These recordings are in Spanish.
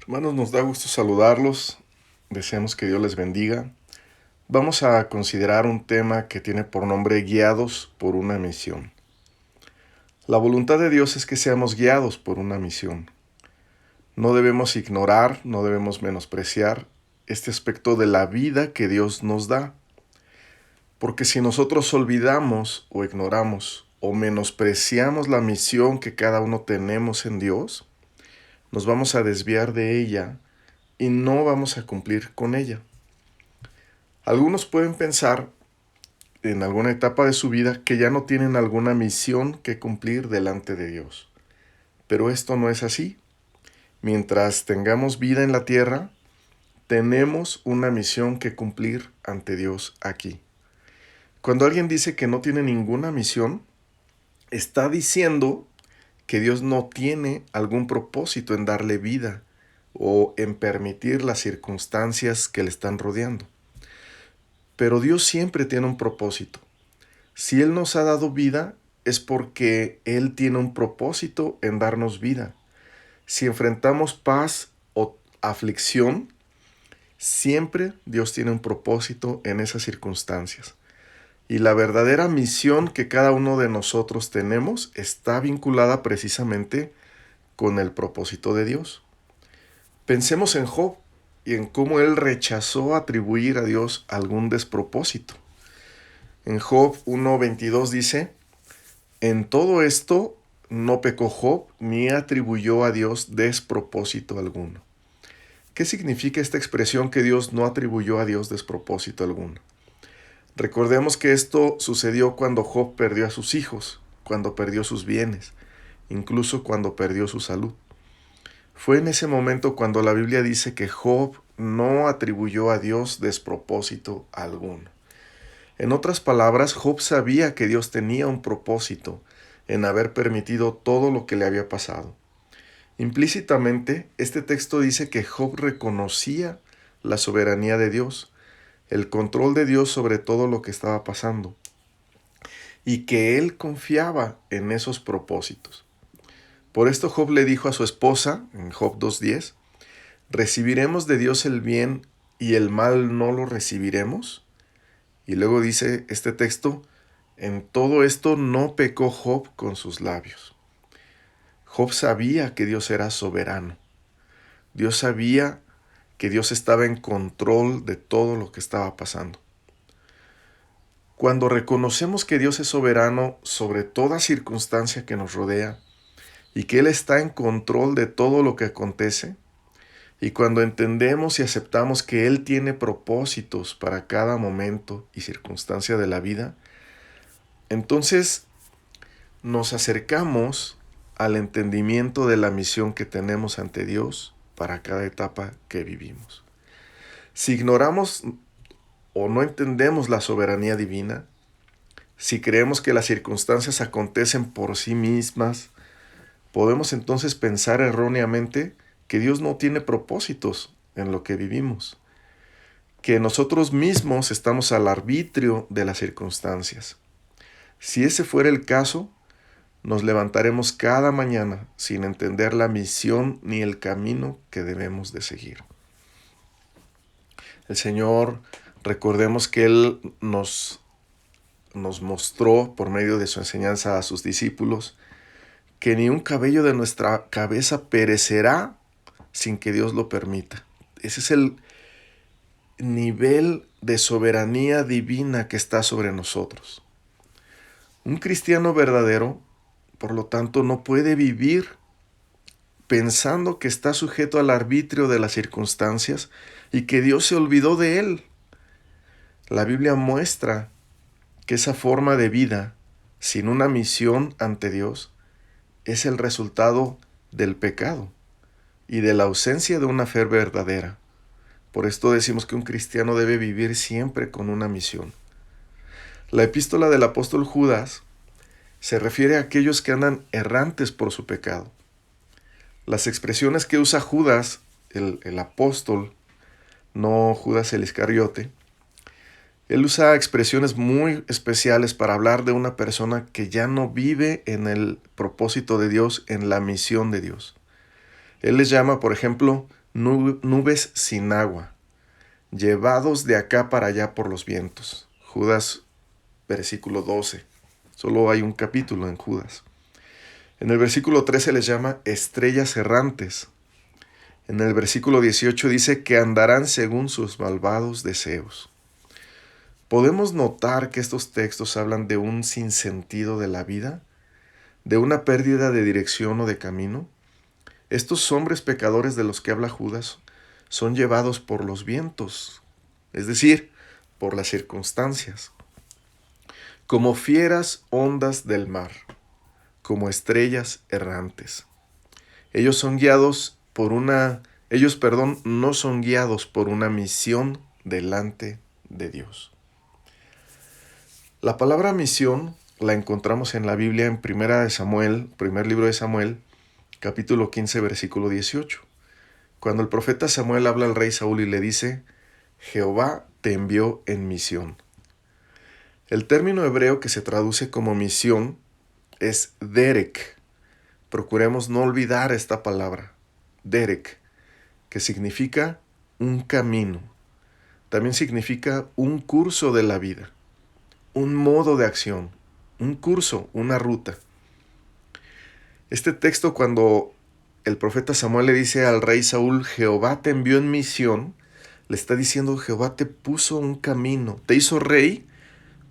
Hermanos, nos da gusto saludarlos. Deseamos que Dios les bendiga. Vamos a considerar un tema que tiene por nombre guiados por una misión. La voluntad de Dios es que seamos guiados por una misión. No debemos ignorar, no debemos menospreciar este aspecto de la vida que Dios nos da. Porque si nosotros olvidamos o ignoramos o menospreciamos la misión que cada uno tenemos en Dios, nos vamos a desviar de ella y no vamos a cumplir con ella. Algunos pueden pensar en alguna etapa de su vida que ya no tienen alguna misión que cumplir delante de Dios. Pero esto no es así. Mientras tengamos vida en la tierra, tenemos una misión que cumplir ante Dios aquí. Cuando alguien dice que no tiene ninguna misión, está diciendo que Dios no tiene algún propósito en darle vida o en permitir las circunstancias que le están rodeando. Pero Dios siempre tiene un propósito. Si Él nos ha dado vida, es porque Él tiene un propósito en darnos vida. Si enfrentamos paz o aflicción, siempre Dios tiene un propósito en esas circunstancias. Y la verdadera misión que cada uno de nosotros tenemos está vinculada precisamente con el propósito de Dios. Pensemos en Job y en cómo él rechazó atribuir a Dios algún despropósito. En Job 1:22 dice: en todo esto no pecó Job ni atribuyó a Dios despropósito alguno. ¿Qué significa esta expresión que Dios no atribuyó a Dios despropósito alguno? Recordemos que esto sucedió cuando Job perdió a sus hijos, cuando perdió sus bienes, incluso cuando perdió su salud. Fue en ese momento cuando la Biblia dice que Job no atribuyó a Dios despropósito alguno. En otras palabras, Job sabía que Dios tenía un propósito en haber permitido todo lo que le había pasado. Implícitamente, este texto dice que Job reconocía la soberanía de Dios, el control de Dios sobre todo lo que estaba pasando, y que él confiaba en esos propósitos. Por esto Job le dijo a su esposa, en Job 2:10, ¿recibiremos de Dios el bien y el mal no lo recibiremos? Y luego dice este texto: en todo esto no pecó Job con sus labios. Job sabía que Dios era soberano. Dios sabía que Dios estaba en control de todo lo que estaba pasando. Cuando reconocemos que Dios es soberano sobre toda circunstancia que nos rodea y que Él está en control de todo lo que acontece, y cuando entendemos y aceptamos que Él tiene propósitos para cada momento y circunstancia de la vida, entonces nos acercamos al entendimiento de la misión que tenemos ante Dios para cada etapa que vivimos. Si ignoramos o no entendemos la soberanía divina, si creemos que las circunstancias acontecen por sí mismas, podemos entonces pensar erróneamente que Dios no tiene propósitos en lo que vivimos, que nosotros mismos estamos al arbitrio de las circunstancias. Si ese fuera el caso, nos levantaremos cada mañana sin entender la misión ni el camino que debemos de seguir. El Señor, recordemos que Él nos mostró por medio de su enseñanza a sus discípulos que ni un cabello de nuestra cabeza perecerá sin que Dios lo permita. Ese es el nivel de soberanía divina que está sobre nosotros. Un cristiano verdadero, por lo tanto, no puede vivir pensando que está sujeto al arbitrio de las circunstancias y que Dios se olvidó de él. La Biblia muestra que esa forma de vida, sin una misión ante Dios, es el resultado del pecado y de la ausencia de una fe verdadera. Por esto decimos que un cristiano debe vivir siempre con una misión. La epístola del apóstol Judas se refiere a aquellos que andan errantes por su pecado. Las expresiones que usa Judas, el apóstol, no Judas el Iscariote, él usa expresiones muy especiales para hablar de una persona que ya no vive en el propósito de Dios, en la misión de Dios. Él les llama, por ejemplo, nubes sin agua, llevados de acá para allá por los vientos. Judas, versículo 12. Solo hay un capítulo en Judas. En el versículo 13 les llama estrellas errantes. En el versículo 18 dice que andarán según sus malvados deseos. Podemos notar que estos textos hablan de un sinsentido de la vida, de una pérdida de dirección o de camino. Estos hombres pecadores de los que habla Judas son llevados por los vientos, es decir, por las circunstancias, como fieras ondas del mar, como estrellas errantes. Ellos no son guiados por una misión delante de Dios. La palabra misión la encontramos en la Biblia en primer libro de Samuel, capítulo 15, versículo 18. Cuando el profeta Samuel habla al rey Saúl y le dice, Jehová te envió en misión. El término hebreo que se traduce como misión es derek. Procuremos no olvidar esta palabra, derek, que significa un camino. También significa un curso de la vida, un modo de acción, un curso, una ruta. Este texto, cuando el profeta Samuel le dice al rey Saúl, Jehová te envió en misión, le está diciendo, Jehová te puso un camino, te hizo rey,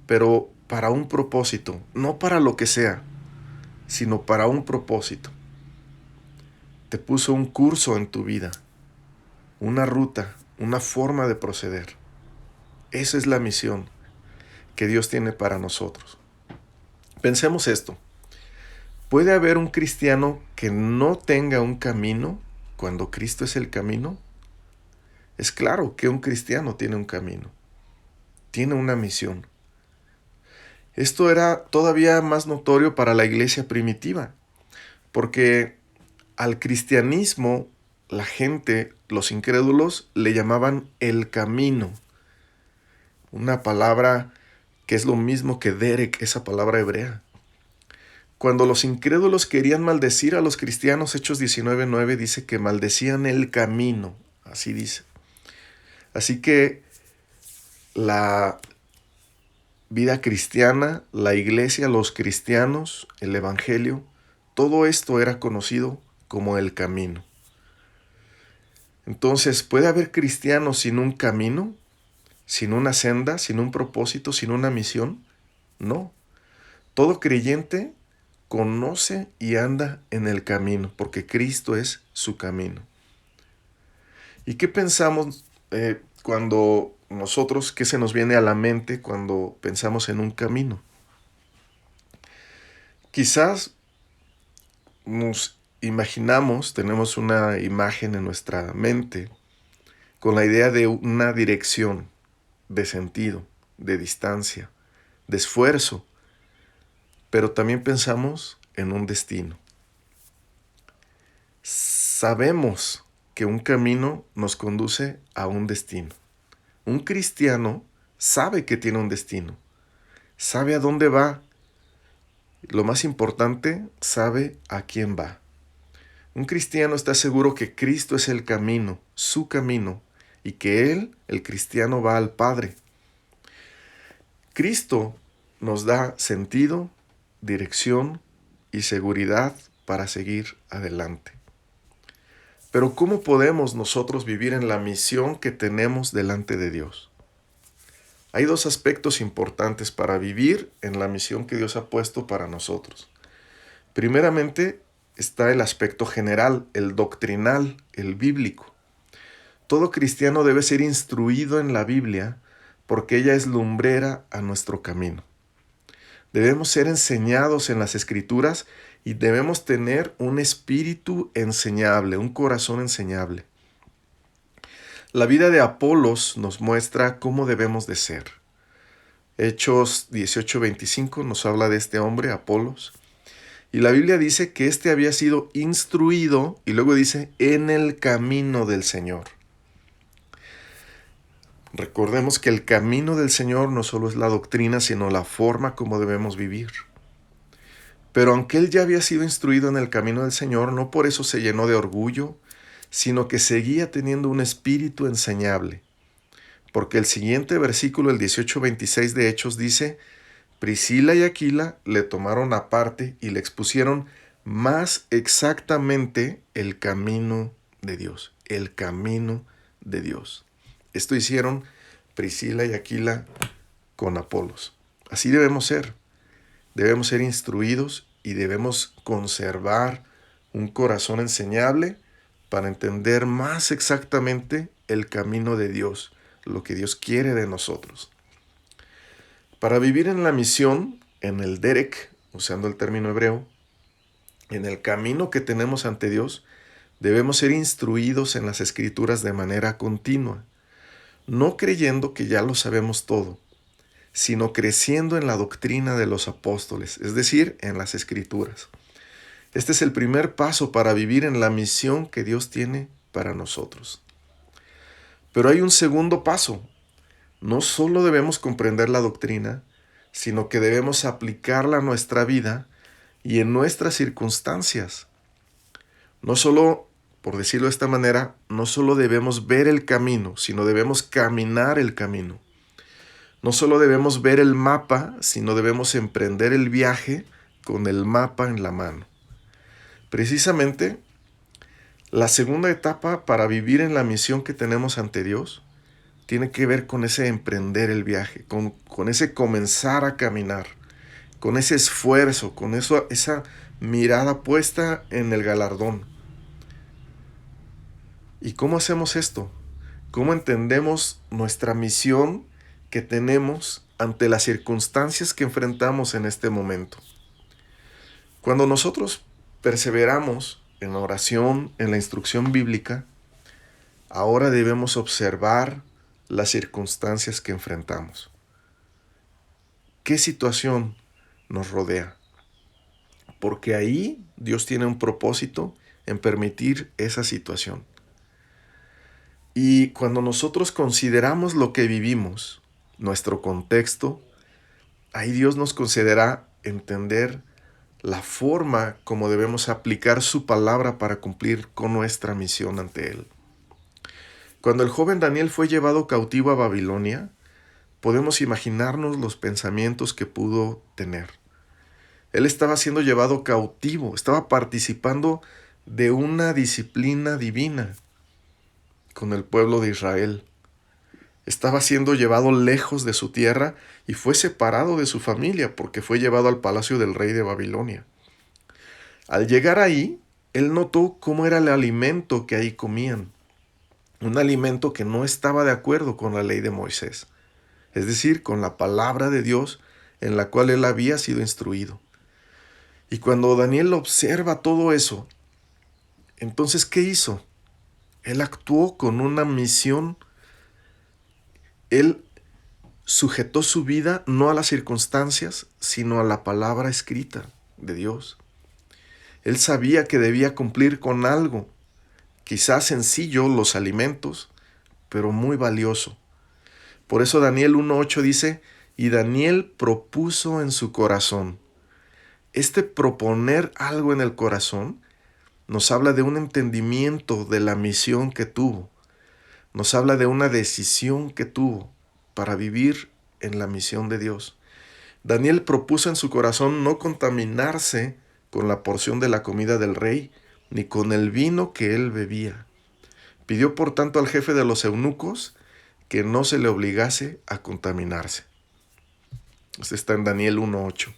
pero para un propósito, no para lo que sea, sino para un propósito. Te puso un curso en tu vida, una ruta, una forma de proceder. Esa es la misión que Dios tiene para nosotros. Pensemos esto. ¿Puede haber un cristiano que no tenga un camino cuando Cristo es el camino? Es claro que un cristiano tiene un camino, tiene una misión. Esto era todavía más notorio para la iglesia primitiva, porque al cristianismo la gente, los incrédulos, le llamaban el camino. Una palabra que es lo mismo que derek, esa palabra hebrea. Cuando los incrédulos querían maldecir a los cristianos, Hechos 19:9 dice que maldecían el camino, así dice. Así que la vida cristiana, la iglesia, los cristianos, el evangelio, todo esto era conocido como el camino. Entonces, ¿puede haber cristianos sin un camino? ¿Sin una senda? ¿Sin un propósito? ¿Sin una misión? No. Todo creyente conoce y anda en el camino, porque Cristo es su camino. ¿Y qué pensamos cuando nosotros, qué se nos viene a la mente cuando pensamos en un camino? Quizás nos imaginamos, tenemos una imagen en nuestra mente con la idea de una dirección, de sentido, de distancia, de esfuerzo, pero también pensamos en un destino. Sabemos que un camino nos conduce a un destino. Un cristiano sabe que tiene un destino, sabe a dónde va. Lo más importante, sabe a quién va. Un cristiano está seguro que Cristo es el camino, su camino, y que Él, el cristiano, va al Padre. Cristo nos da sentido, dirección y seguridad para seguir adelante. Pero ¿cómo podemos nosotros vivir en la misión que tenemos delante de Dios? Hay dos aspectos importantes para vivir en la misión que Dios ha puesto para nosotros. Primeramente está el aspecto general, el doctrinal, el bíblico. Todo cristiano debe ser instruido en la Biblia porque ella es lumbrera a nuestro camino. Debemos ser enseñados en las Escrituras y debemos tener un espíritu enseñable, un corazón enseñable. La vida de Apolos nos muestra cómo debemos de ser. Hechos 18:25 nos habla de este hombre, Apolos, y la Biblia dice que éste había sido instruido, y luego dice, en el camino del Señor. Recordemos que el camino del Señor no solo es la doctrina, sino la forma como debemos vivir. Pero aunque él ya había sido instruido en el camino del Señor, no por eso se llenó de orgullo, sino que seguía teniendo un espíritu enseñable. Porque el siguiente versículo, el 18:26 de Hechos, dice: Priscila y Aquila le tomaron aparte y le expusieron más exactamente el camino de Dios. El camino de Dios. Esto hicieron Priscila y Aquila con Apolos. Así debemos ser. Debemos ser instruidos y debemos conservar un corazón enseñable para entender más exactamente el camino de Dios, lo que Dios quiere de nosotros. Para vivir en la misión, en el derek, usando el término hebreo, en el camino que tenemos ante Dios, debemos ser instruidos en las Escrituras de manera continua, no creyendo que ya lo sabemos todo, sino creciendo en la doctrina de los apóstoles, es decir, en las Escrituras. Este es el primer paso para vivir en la misión que Dios tiene para nosotros. Pero hay un segundo paso. No solo debemos comprender la doctrina, sino que debemos aplicarla a nuestra vida y en nuestras circunstancias. No solo, por decirlo de esta manera, no solo debemos ver el camino, sino debemos caminar el camino. No solo debemos ver el mapa, sino debemos emprender el viaje con el mapa en la mano. Precisamente, la segunda etapa para vivir en la misión que tenemos ante Dios tiene que ver con ese emprender el viaje, con ese comenzar a caminar, con ese esfuerzo, con esa mirada puesta en el galardón. ¿Y cómo hacemos esto? ¿Cómo entendemos nuestra misión que tenemos ante las circunstancias que enfrentamos en este momento? Cuando nosotros perseveramos en la oración, en la instrucción bíblica, ahora debemos observar las circunstancias que enfrentamos. ¿Qué situación nos rodea? Porque ahí Dios tiene un propósito en permitir esa situación. Y cuando nosotros consideramos lo que vivimos, nuestro contexto, ahí Dios nos concederá entender la forma como debemos aplicar su palabra para cumplir con nuestra misión ante Él. Cuando el joven Daniel fue llevado cautivo a Babilonia, podemos imaginarnos los pensamientos que pudo tener. Él estaba siendo llevado cautivo, estaba participando de una disciplina divina con el pueblo de Israel. Estaba siendo llevado lejos de su tierra y fue separado de su familia porque fue llevado al palacio del rey de Babilonia. Al llegar ahí, él notó cómo era el alimento que ahí comían. Un alimento que no estaba de acuerdo con la ley de Moisés, es decir, con la palabra de Dios en la cual él había sido instruido. Y cuando Daniel observa todo eso, entonces, ¿qué hizo? Él actuó con una misión. Él sujetó su vida no a las circunstancias, sino a la palabra escrita de Dios. Él sabía que debía cumplir con algo, quizás sencillo, los alimentos, pero muy valioso. Por eso Daniel 1:8 dice: y Daniel propuso en su corazón. Este proponer algo en el corazón nos habla de un entendimiento de la misión que tuvo. Nos habla de una decisión que tuvo para vivir en la misión de Dios. Daniel propuso en su corazón no contaminarse con la porción de la comida del rey, ni con el vino que él bebía. Pidió por tanto al jefe de los eunucos que no se le obligase a contaminarse. Esto está en Daniel 1:8.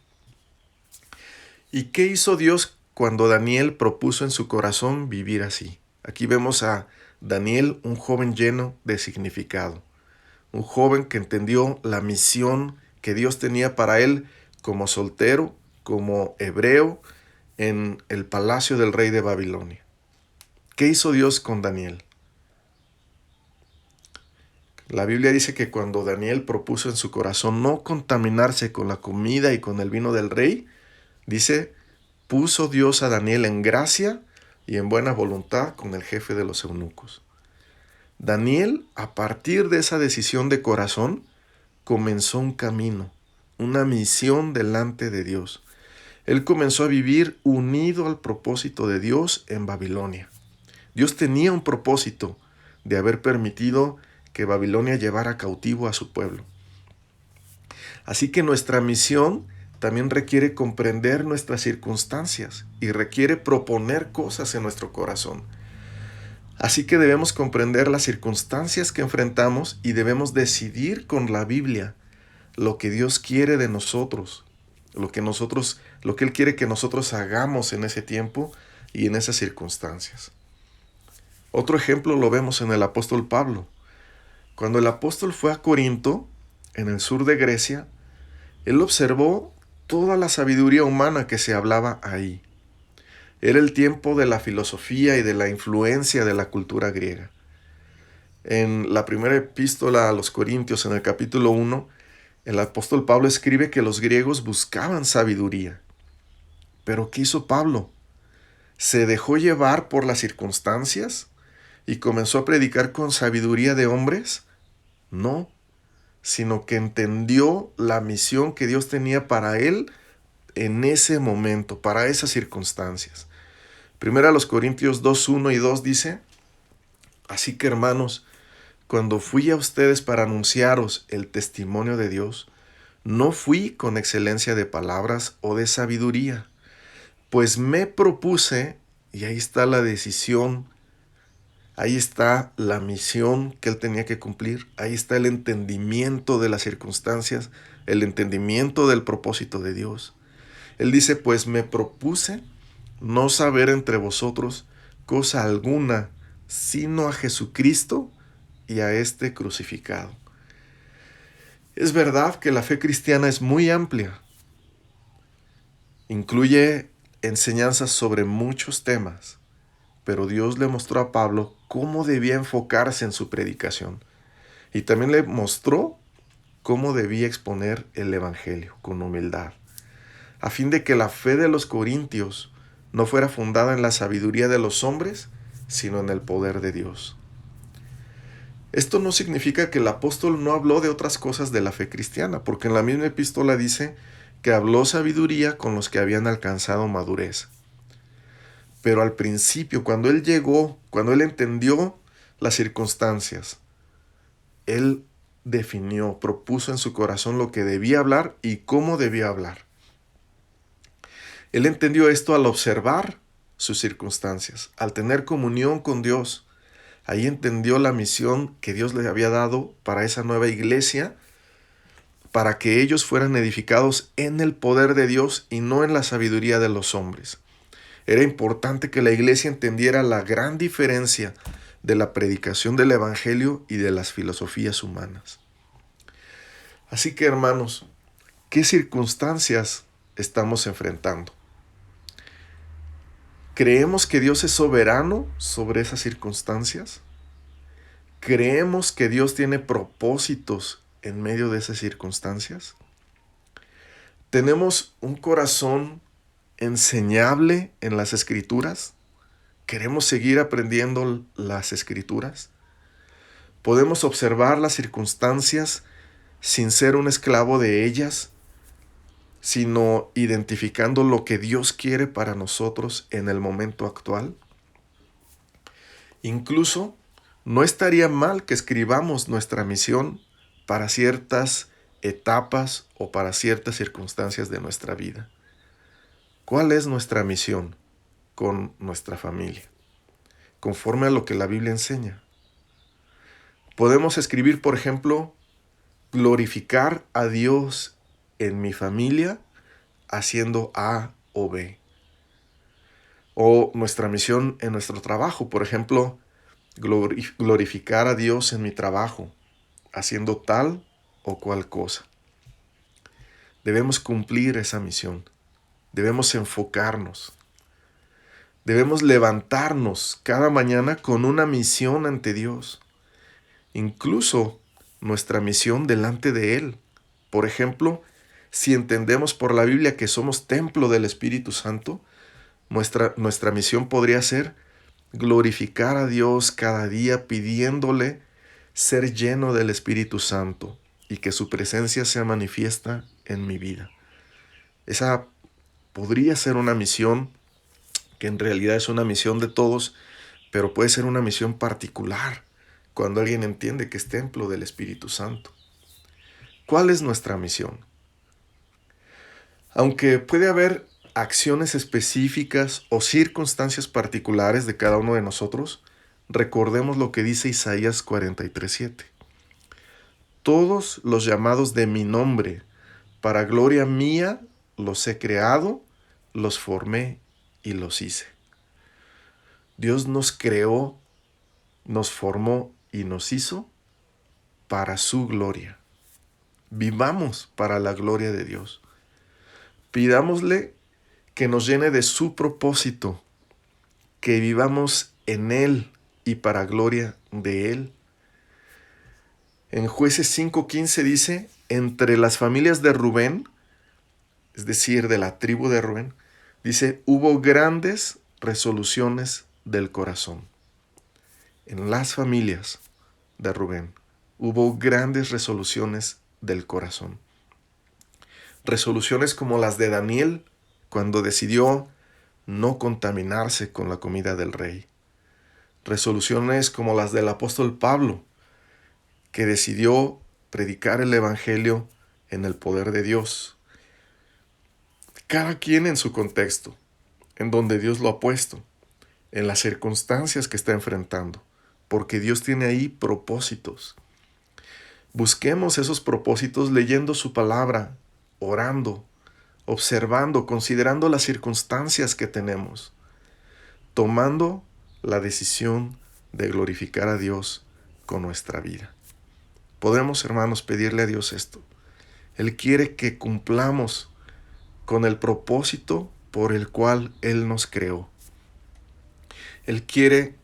¿Y qué hizo Dios cuando Daniel propuso en su corazón vivir así? Aquí vemos a Daniel, un joven lleno de significado, un joven que entendió la misión que Dios tenía para él como soltero, como hebreo, en el palacio del rey de Babilonia. ¿Qué hizo Dios con Daniel? La Biblia dice que cuando Daniel propuso en su corazón no contaminarse con la comida y con el vino del rey, dice, puso Dios a Daniel en gracia y en buena voluntad con el jefe de los eunucos. Daniel, a partir de esa decisión de corazón, comenzó un camino, una misión delante de Dios. Él comenzó a vivir unido al propósito de Dios en Babilonia. Dios tenía un propósito de haber permitido que Babilonia llevara cautivo a su pueblo. Así que nuestra misión también requiere comprender nuestras circunstancias y requiere proponer cosas en nuestro corazón. Así que debemos comprender las circunstancias que enfrentamos y debemos decidir con la Biblia lo que Dios quiere de nosotros, lo que Él quiere que nosotros hagamos en ese tiempo y en esas circunstancias. Otro ejemplo lo vemos en el apóstol Pablo. Cuando el apóstol fue a Corinto, en el sur de Grecia, él observó toda la sabiduría humana que se hablaba ahí. Era el tiempo de la filosofía y de la influencia de la cultura griega. En la primera epístola a los Corintios, en el capítulo 1, el apóstol Pablo escribe que los griegos buscaban sabiduría. ¿Pero qué hizo Pablo? ¿Se dejó llevar por las circunstancias y comenzó a predicar con sabiduría de hombres? No, sino que entendió la misión que Dios tenía para él en ese momento, para esas circunstancias. Primero a los Corintios 2:1 y 2 dice: así que hermanos, cuando fui a ustedes para anunciaros el testimonio de Dios, no fui con excelencia de palabras o de sabiduría, pues me propuse, y ahí está la decisión, ahí está la misión que él tenía que cumplir, ahí está el entendimiento de las circunstancias, el entendimiento del propósito de Dios. Él dice, pues me propuse no saber entre vosotros cosa alguna, sino a Jesucristo y a este crucificado. Es verdad que la fe cristiana es muy amplia. Incluye enseñanzas sobre muchos temas, pero Dios le mostró a Pablo cómo debía enfocarse en su predicación y también le mostró cómo debía exponer el evangelio con humildad, a fin de que la fe de los corintios no fuera fundada en la sabiduría de los hombres, sino en el poder de Dios. Esto no significa que el apóstol no habló de otras cosas de la fe cristiana, porque en la misma epístola dice que habló sabiduría con los que habían alcanzado madurez. Pero al principio, cuando él llegó, cuando él entendió las circunstancias, él definió, propuso en su corazón lo que debía hablar y cómo debía hablar. Él entendió esto al observar sus circunstancias, al tener comunión con Dios. Ahí entendió la misión que Dios le había dado para esa nueva iglesia, para que ellos fueran edificados en el poder de Dios y no en la sabiduría de los hombres. Era importante que la iglesia entendiera la gran diferencia de la predicación del evangelio y de las filosofías humanas. Así que, hermanos, ¿qué circunstancias estamos enfrentando? ¿Creemos que Dios es soberano sobre esas circunstancias? ¿Creemos que Dios tiene propósitos en medio de esas circunstancias? ¿Tenemos un corazón enseñable en las Escrituras? ¿Queremos seguir aprendiendo las Escrituras? ¿Podemos observar las circunstancias sin ser un esclavo de ellas, sino identificando lo que Dios quiere para nosotros en el momento actual? Incluso, no estaría mal que escribamos nuestra misión para ciertas etapas o para ciertas circunstancias de nuestra vida. ¿Cuál es nuestra misión con nuestra familia? Conforme a lo que la Biblia enseña. Podemos escribir, por ejemplo, glorificar a Dios en mi familia haciendo A o B. O nuestra misión en nuestro trabajo, por ejemplo, glorificar a Dios en mi trabajo, haciendo tal o cual cosa. Debemos cumplir esa misión. Debemos enfocarnos. Debemos levantarnos cada mañana con una misión ante Dios. Incluso nuestra misión delante de Él. Por ejemplo, si entendemos por la Biblia que somos templo del Espíritu Santo, nuestra misión podría ser glorificar a Dios cada día pidiéndole ser lleno del Espíritu Santo y que su presencia sea manifiesta en mi vida. Esa podría ser una misión que en realidad es una misión de todos, pero puede ser una misión particular cuando alguien entiende que es templo del Espíritu Santo. ¿Cuál es nuestra misión? Aunque puede haber acciones específicas o circunstancias particulares de cada uno de nosotros, recordemos lo que dice Isaías 43:7. Todos los llamados de mi nombre, para gloria mía, los he creado, los formé y los hice. Dios nos creó, nos formó y nos hizo para su gloria. Vivamos para la gloria de Dios. Pidámosle que nos llene de su propósito, que vivamos en Él y para gloria de Él. En Jueces 5:15 dice, entre las familias de Rubén, es decir, de la tribu de Rubén, dice, hubo grandes resoluciones del corazón. En las familias de Rubén hubo grandes resoluciones del corazón. Resoluciones como las de Daniel cuando decidió no contaminarse con la comida del rey. Resoluciones como las del apóstol Pablo, que decidió predicar el evangelio en el poder de Dios. Cada quien en su contexto, en donde Dios lo ha puesto, en las circunstancias que está enfrentando, porque Dios tiene ahí propósitos. Busquemos esos propósitos leyendo su palabra, orando, observando, considerando las circunstancias que tenemos, tomando la decisión de glorificar a Dios con nuestra vida. Podemos, hermanos, pedirle a Dios esto. Él quiere que cumplamos con el propósito por el cual Él nos creó. Él quiere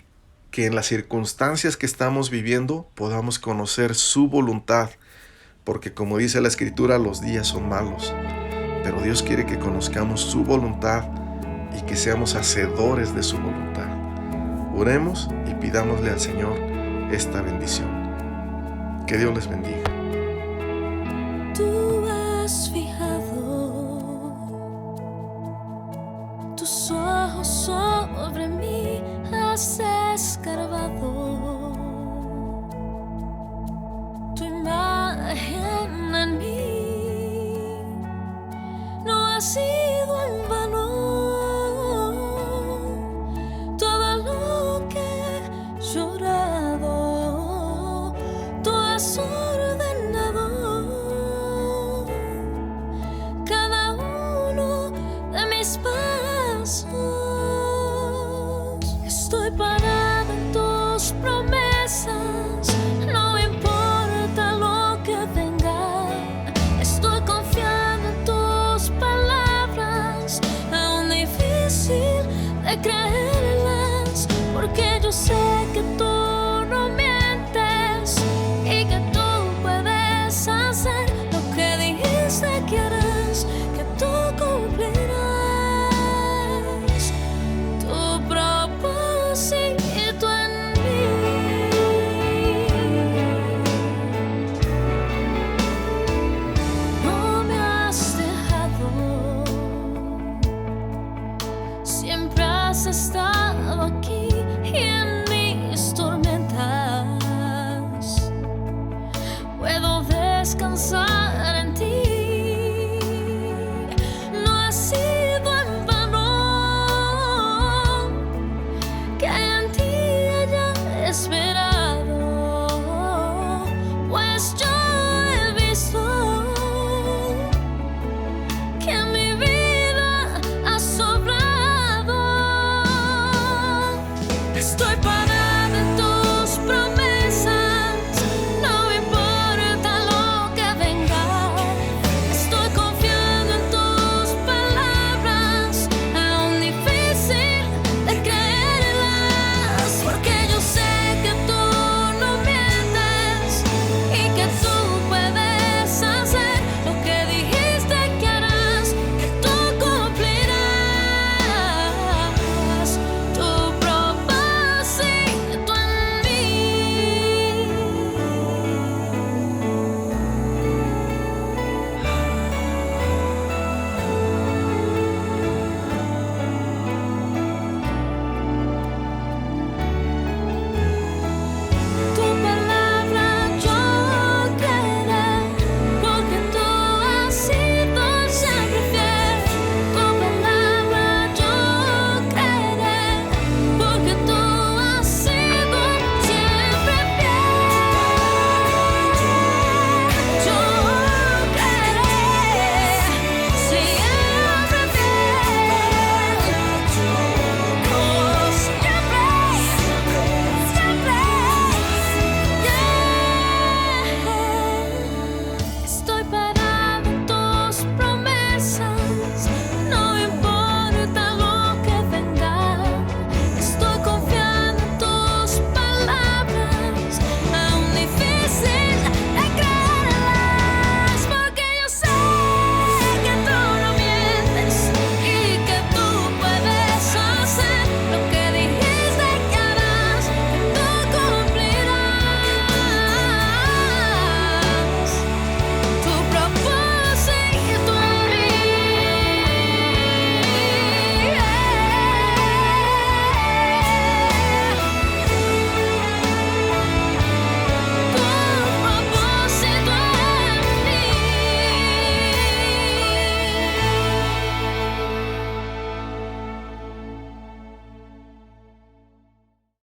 que en las circunstancias que estamos viviendo podamos conocer su voluntad, porque como dice la Escritura, los días son malos, pero Dios quiere que conozcamos su voluntad y que seamos hacedores de su voluntad. Oremos y pidámosle al Señor esta bendición. Que Dios les bendiga. Tú has fijado tus ojos sobre mí, has escarbado tu imagen en mí. No ha sido en vano todo lo que he llorado. Tú has ordenado cada uno de mis pasos. Estoy parada en tus promesas, no importa lo que venga. Estoy confiando en tus palabras, aún difícil de creerlas, porque yo sé que tú no mientes y que tú puedes hacer lo que dijiste que harás, que tú cumplirás tu propósito en mí. No me has dejado, siempre has estado aquí y en mis tormentas puedo descansar en ti. No ha sido en vano que en ti haya esperado, pues yo he visto que en mi vida has sobrado. Estoy parada